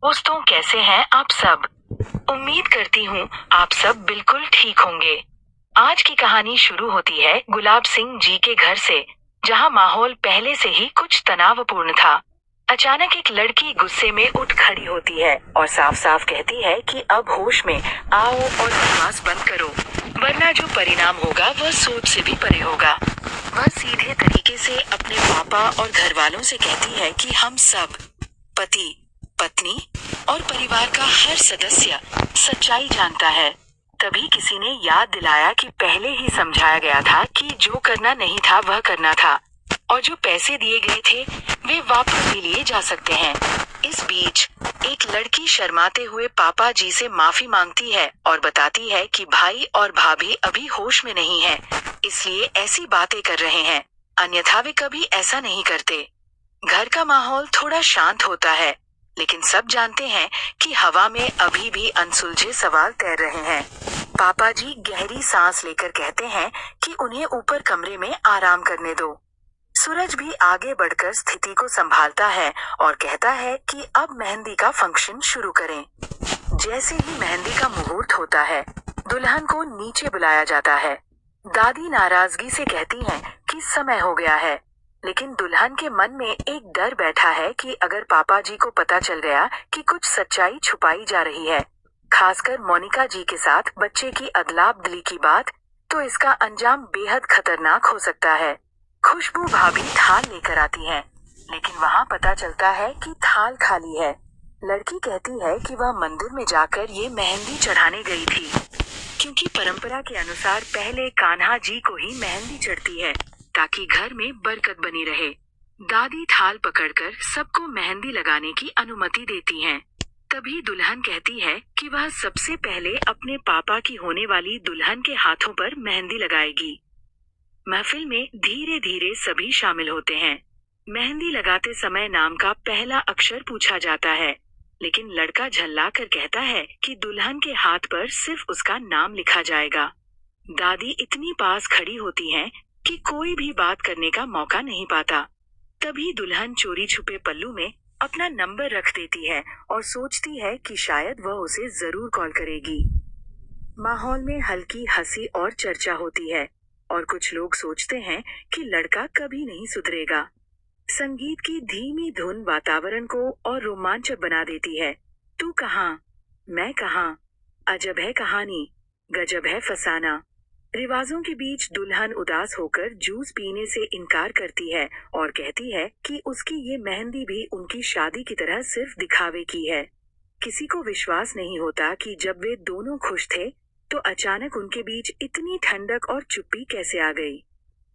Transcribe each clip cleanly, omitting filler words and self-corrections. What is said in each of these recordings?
दोस्तों, कैसे हैं आप सब। उम्मीद करती हूँ आप सब बिल्कुल ठीक होंगे। आज की कहानी शुरू होती है गुलाब सिंह जी के घर से, जहाँ माहौल पहले से ही कुछ तनावपूर्ण था। अचानक एक लड़की गुस्से में उठ खड़ी होती है और साफ साफ कहती है कि अब होश में आओ और बकवास बंद करो, वरना जो परिणाम होगा वह सोच से भी परे होगा। वह सीधे तरीके से अपने पापा और घर वालों से कहती है कि हम सब, पति, पत्नी और परिवार का हर सदस्य, सच्चाई जानता है। तभी किसी ने याद दिलाया कि पहले ही समझाया गया था कि जो करना नहीं था वह करना था, और जो पैसे दिए गए थे वे वापस भी लिए जा सकते हैं। इस बीच एक लड़की शर्माते हुए पापा जी से माफी मांगती है और बताती है कि भाई और भाभी अभी होश में नहीं है, इसलिए ऐसी बातें कर रहे हैं, अन्यथा वे कभी ऐसा नहीं करते। घर का माहौल थोड़ा शांत होता है, लेकिन सब जानते हैं कि हवा में अभी भी अनसुलझे सवाल तैर रहे हैं। पापा जी गहरी सांस लेकर कहते हैं कि उन्हें ऊपर कमरे में आराम करने दो। सूरज भी आगे बढ़कर स्थिति को संभालता है और कहता है कि अब मेहंदी का फंक्शन शुरू करें। जैसे ही मेहंदी का मुहूर्त होता है, दुल्हन को नीचे बुलाया जाता है। दादी नाराजगी से कहती हैं कि समय हो गया है, लेकिन दुल्हन के मन में एक डर बैठा है कि अगर पापा जी को पता चल गया कि कुछ सच्चाई छुपाई जा रही है, खासकर मोनिका जी के साथ बच्चे की अदला बदली की बात, तो इसका अंजाम बेहद खतरनाक हो सकता है। खुशबू भाभी थाल लेकर आती हैं, लेकिन वहाँ पता चलता है कि थाल खाली है। लड़की कहती है कि वह मंदिर में जाकर ये मेहंदी चढ़ाने गई थी, क्योंकि परंपरा के अनुसार पहले कान्हा जी को ही मेहंदी चढ़ती है, ताकि घर में बरकत बनी रहे। दादी थाल पकड़कर सबको मेहंदी लगाने की अनुमति देती हैं। तभी दुल्हन कहती है कि वह सबसे पहले अपने पापा की होने वाली दुल्हन के हाथों पर मेहंदी लगाएगी। महफिल में धीरे धीरे सभी शामिल होते हैं। मेहंदी लगाते समय नाम का पहला अक्षर पूछा जाता है, लेकिन लड़का झल्ला कर कहता है कि दुल्हन के हाथ पर सिर्फ उसका नाम लिखा जाएगा। दादी इतनी पास खड़ी होती हैं कि कोई भी बात करने का मौका नहीं पाता। तभी दुल्हन चोरी छुपे पल्लू में अपना नंबर रख देती है और सोचती है कि शायद वह उसे जरूर कॉल करेगी। माहौल में हल्की हंसी और चर्चा होती है, और कुछ लोग सोचते हैं कि लड़का कभी नहीं सुधरेगा। संगीत की धीमी धुन वातावरण को और रोमांचक बना देती है। तू कहाँ, मैं कहाँ, अजब है कहानी, गजब है फसाना। रिवाजों के बीच दुल्हन उदास होकर जूस पीने से इनकार करती है और कहती है कि उसकी ये मेहंदी भी उनकी शादी की तरह सिर्फ दिखावे की है। किसी को विश्वास नहीं होता कि जब वे दोनों खुश थे, तो अचानक उनके बीच इतनी ठंडक और चुप्पी कैसे आ गई।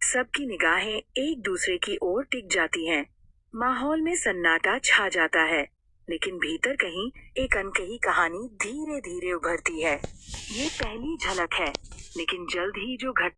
सबकी निगाहें एक दूसरे की ओर टिक जाती हैं। माहौल में सन्नाटा छा जाता है, लेकिन भीतर कहीं एक अनकही कहानी धीरे धीरे उभरती है। ये पहली झलक है, लेकिन जल्द ही जो घट